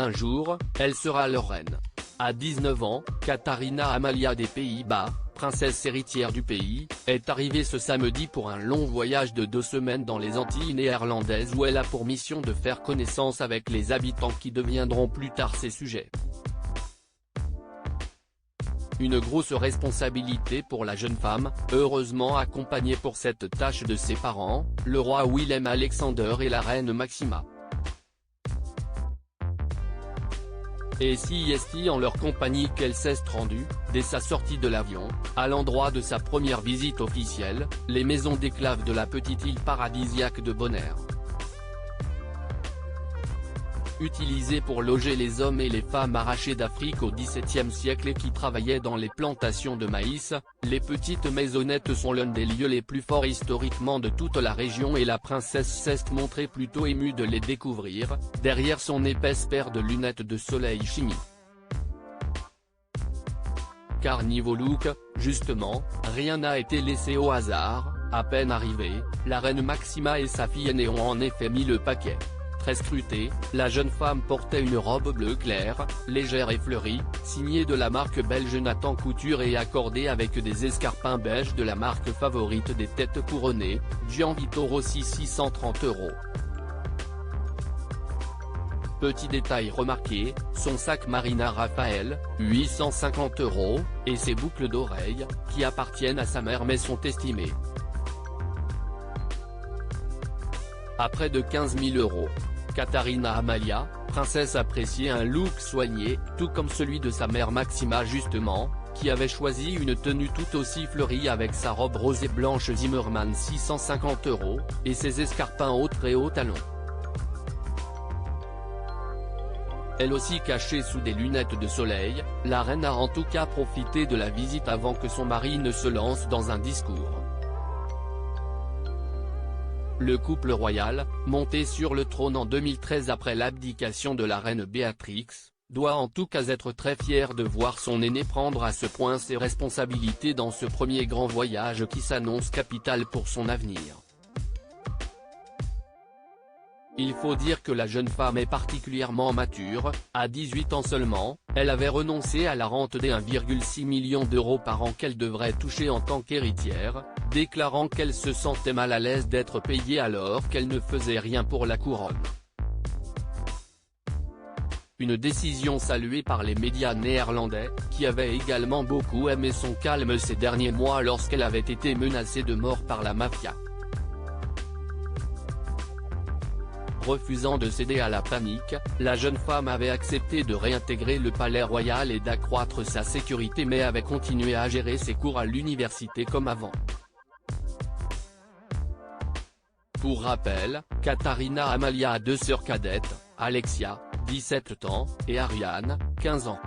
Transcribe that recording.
qu'un jour, elle sera leur reine. À 19 ans, Katharina Amalia des Pays-Bas, princesse héritière du pays, est arrivée ce samedi pour un long voyage de 2 semaines dans les Antilles néerlandaises où elle a pour mission de faire connaissance avec les habitants qui deviendront plus tard ses sujets. Une grosse responsabilité pour la jeune femme, heureusement accompagnée pour cette tâche de ses parents, le roi Willem-Alexander et la reine Máxima. Et si est en leur compagnie qu'elle s'est rendue, dès sa sortie de l'avion, à l'endroit de sa première visite officielle, les maisons d'esclaves de la petite île paradisiaque de Bonaire. Utilisées pour loger les hommes et les femmes arrachés d'Afrique au XVIIe siècle et qui travaillaient dans les plantations de maïs, les petites maisonnettes sont l'un des lieux les plus forts historiquement de toute la région et la princesse s'est montrée plutôt émue de les découvrir, derrière son épaisse paire de lunettes de soleil chimique. Car niveau look, justement, rien n'a été laissé au hasard, à peine arrivée, la reine Máxima et sa fille aînée ont en effet mis le paquet. Très scrutée, la jeune femme portait une robe bleu clair, légère et fleurie, signée de la marque belge Nathan Couture et accordée avec des escarpins beige de la marque favorite des têtes couronnées, Gianvito Rossi 630 €. Petit détail remarqué, son sac Marina Raphaël, 850 €, et ses boucles d'oreilles, qui appartiennent à sa mère mais sont estimées à près de 15 000 €. Katharina Amalia, princesse appréciait un look soigné, tout comme celui de sa mère Máxima justement, qui avait choisi une tenue tout aussi fleurie avec sa robe rose et blanche Zimmermann 650 €, et ses escarpins hauts très hauts talons. Elle aussi cachée sous des lunettes de soleil, la reine a en tout cas profité de la visite avant que son mari ne se lance dans un discours. Le couple royal, monté sur le trône en 2013 après l'abdication de la reine Béatrix, doit en tout cas être très fier de voir son aîné prendre à ce point ses responsabilités dans ce premier grand voyage qui s'annonce capital pour son avenir. Il faut dire que la jeune femme est particulièrement mature, à 18 ans seulement, elle avait renoncé à la rente des 1,6 million € par an qu'elle devrait toucher en tant qu'héritière, déclarant qu'elle se sentait mal à l'aise d'être payée alors qu'elle ne faisait rien pour la couronne. Une décision saluée par les médias néerlandais, qui avaient également beaucoup aimé son calme ces derniers mois lorsqu'elle avait été menacée de mort par la mafia. Refusant de céder à la panique, la jeune femme avait accepté de réintégrer le palais royal et d'accroître sa sécurité mais avait continué à gérer ses cours à l'université comme avant. Pour rappel, Katharina Amalia a 2 sœurs cadettes, Alexia, 17 ans, et Ariane, 15 ans.